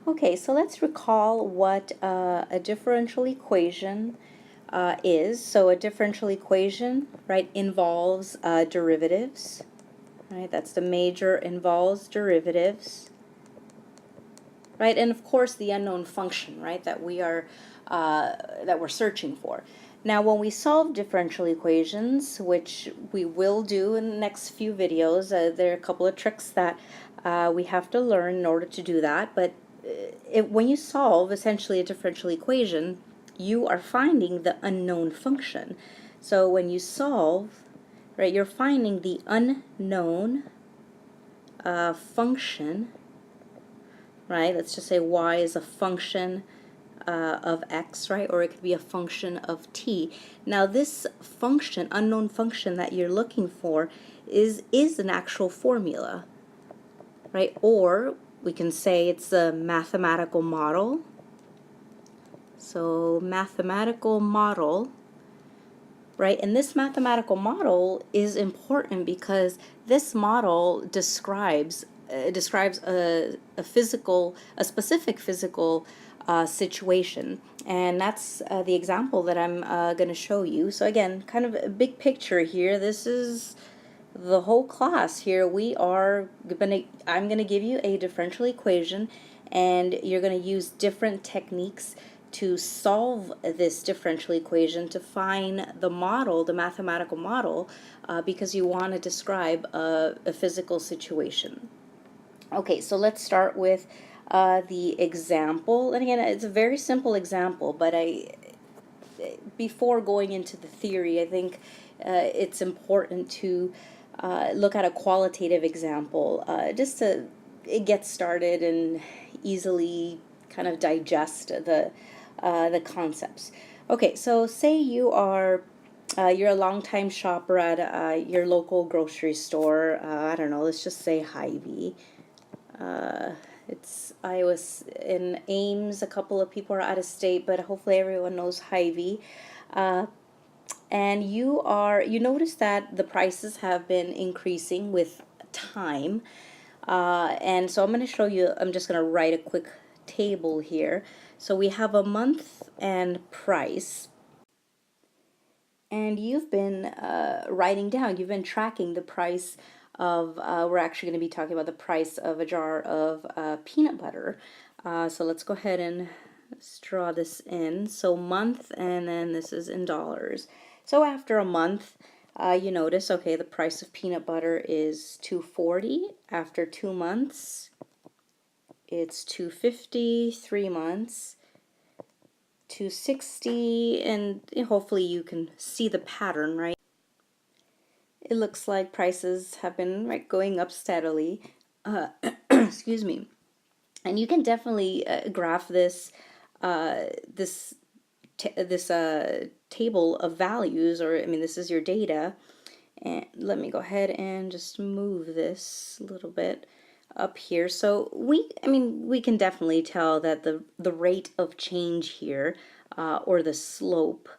Okay, so let's recall what a differential equation is. So a differential equation, right, involves derivatives, right? That's the major, involves derivatives, right? And of course the unknown function, right, that we're searching for. Now, when we solve differential equations, which we will do in the next few videos, there are a couple of tricks that we have to learn in order to do that. But when you solve essentially a differential equation, you are finding the unknown function. So when you solve, right, you're finding the unknown function, right? Let's just say y is a function of x, right? Or it could be a function of t. Now this function, unknown function that you're looking for is an actual formula, right? Or we can say it's a mathematical model. So mathematical model, right? And this mathematical model is important because this model describes a specific physical situation, and that's the example that I'm going to show you. So again, kind of a big picture here. This is the whole class here. I'm going to give you a differential equation, and you're going to use different techniques to solve this differential equation to find the model, the mathematical model, because you want to describe a physical situation. Okay, so let's start with the example. And again, it's a very simple example, but before going into the theory, I think it's important to look at a qualitative example just to get started and easily kind of digest the concepts. Okay, so say you're a longtime shopper at your local grocery store. I don't know, let's just say Hy-Vee. I was in Ames. A couple of people are out of state, but hopefully everyone knows Hy-Vee. And you notice that the prices have been increasing with time. And so I'm going to show you, I'm just going to write a quick table here. So we have a month and price. And you've been writing down, you've been tracking the price of, we're actually going to be talking about the price of a jar of peanut butter. So let's go ahead and let's draw this in. So month, and then this is in dollars. So after a month, you notice, okay, the price of peanut butter is $2.40. After 2 months, it's $2.50. 3 months, $2.60, and hopefully you can see the pattern, right? It looks like prices have been going up steadily. Excuse me. And you can definitely graph this table of values, or I mean, this is your data. And let me go ahead and just move this a little bit up here. So we can definitely tell that the rate of change here, or the slope,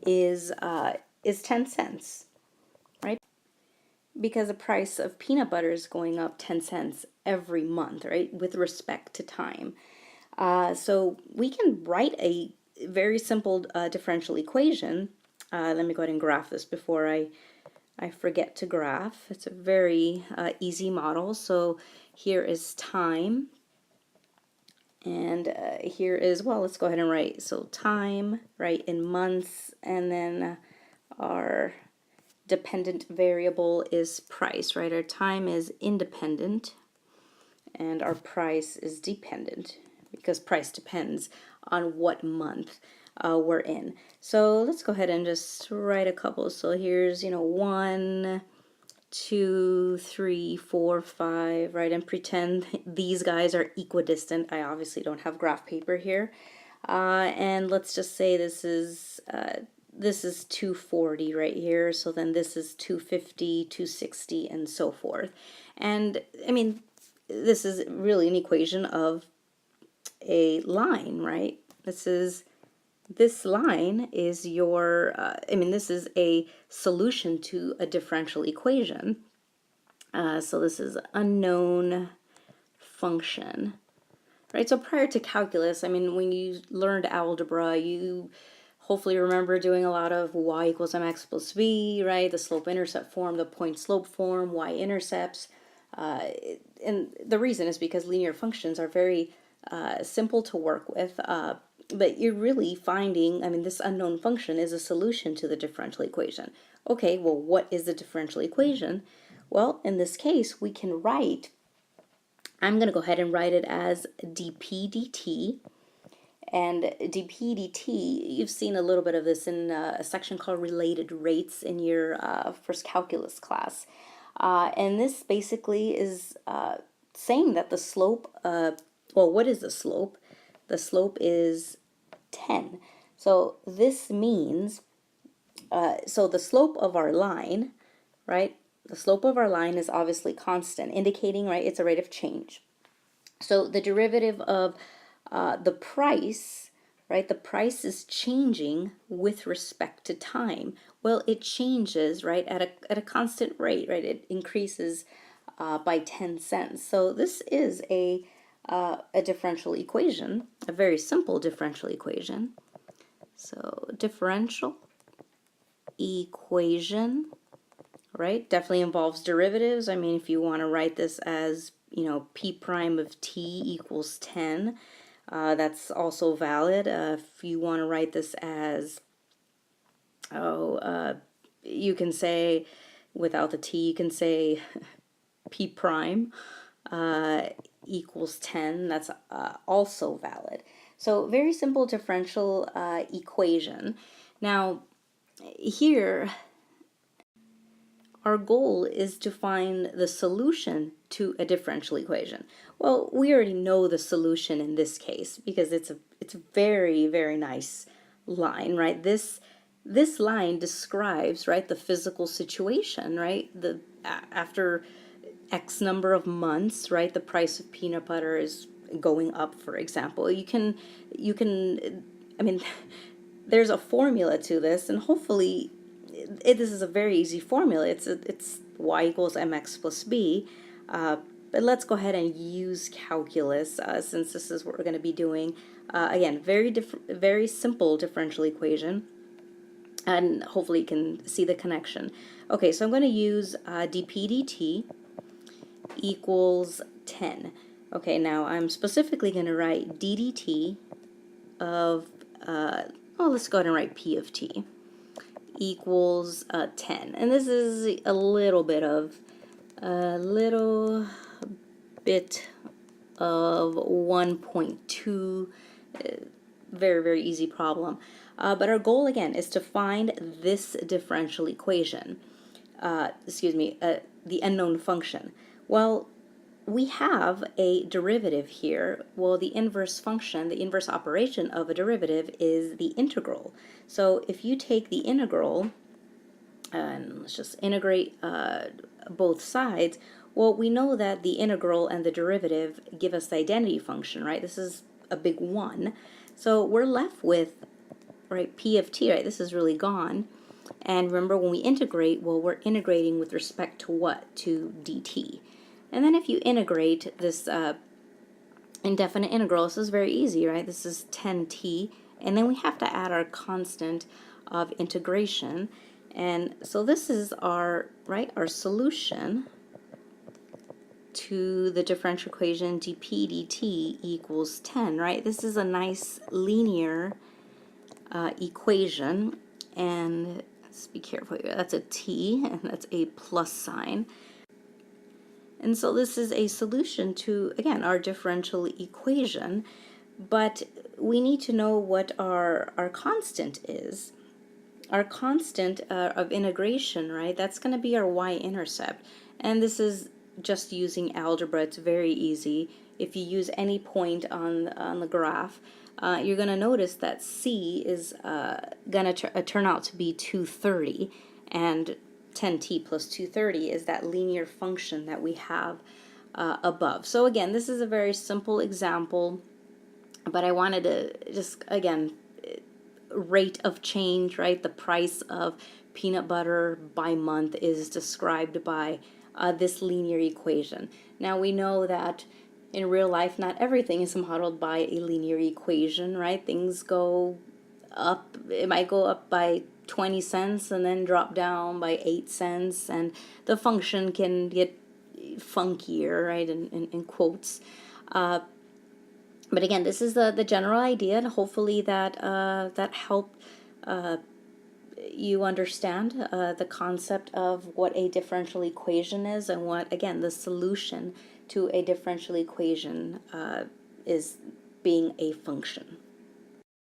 is 10 cents, right? Because the price of peanut butter is going up 10 cents every month, right, with respect to time. So we can write a very simple differential equation. Let me go ahead and graph this before I forget to graph. It's a very easy model. So here is time, and here is, well, let's go ahead and write, so time, right, in months, and then our dependent variable is price, right? Our time is independent and our price is dependent, because price depends on what month we're in. So let's go ahead and just write a couple. So here's, 1, 2, 3, 4, 5, right? And pretend these guys are equidistant. I obviously don't have graph paper here. And let's just say this is 240 right here, so then this is 250, 260, and so forth. And I mean, this is really an equation of a line, right? This line is your, this is a solution to a differential equation. So this is unknown function. right? So prior to calculus, I mean, when you learned algebra, you hopefully remember doing a lot of y equals mx plus b, right? The slope-intercept form, the point-slope form, y-intercepts. And the reason is because linear functions are very simple to work with, but you're really finding, I mean, this unknown function is a solution to the differential equation. Okay, well, what is the differential equation? Well, in this case, we can write, I'm going to go ahead and write it as dp dt. And dp dt, you've seen a little bit of this in a section called related rates in your first calculus class. And this basically is saying that the slope, well, what is the slope? The slope is 10. So this means, so the slope of our line, right? The slope of our line is obviously constant, indicating, right, it's a rate of change. So the derivative of the price, right, the price is changing with respect to time. Well, it changes, right, at a constant rate, right? It increases by 10 cents. So this is a differential equation, a very simple differential equation. So differential equation, right, definitely involves derivatives. I mean, if you want to write this as, you know, p prime of t equals 10, that's also valid. If you want to write this as, you can say, without the t, you can say p prime equals 10. That's also valid. So very simple differential equation. Now, here, our goal is to find the solution to a differential equation. Well, we already know the solution in this case because it's a very, very nice line, right? This line describes, right, the physical situation, right? After X number of months, right, the price of peanut butter is going up, for example. You can I mean, there's a formula to this, and hopefully this is a very easy formula. It's y equals mx plus b. But let's go ahead and use calculus since this is what we're going to be doing. Again, very simple differential equation, and hopefully you can see the connection. Okay, so I'm going to use dp dt equals 10. Okay, now I'm specifically going to write ddt of, well, let's go ahead and write p of t equals 10. And this is a little bit of 1.2, very, very easy problem. But our goal, again, is to find this differential equation, the unknown function. Well, we have a derivative here. Well, the inverse function, the inverse operation of a derivative is the integral. So if you take the integral, and let's just integrate both sides, well, we know that the integral and the derivative give us the identity function, right? This is a big 1. So we're left with, right, p of t, right? This is really gone. And remember, when we integrate, well, we're integrating with respect to what? To dt. And then if you integrate this indefinite integral, this is very easy, right? This is 10t, and then we have to add our constant of integration. And so this is our, right, our solution to the differential equation dp dt equals 10, right? This is a nice linear equation, and let's be careful here. That's a t, and that's a plus sign. And so this is a solution to, again, our differential equation, but we need to know what our constant is. Our constant of integration, right, that's going to be our y-intercept. And this is just using algebra. It's very easy. If you use any point on the graph, you're going to notice that c is going to turn out to be 230, and 10t plus 230 is that linear function that we have above. So again, this is a very simple example, but I wanted to just, again, rate of change, right? The price of peanut butter by month is described by this linear equation. Now we know that in real life, not everything is modeled by a linear equation, right? Things go up, it might go up by 20 cents and then drop down by 8 cents, and the function can get funkier, right, in quotes. But again, this is the general idea, and hopefully that helped you understand the concept of what a differential equation is, and what, again, the solution to a differential equation is being a function.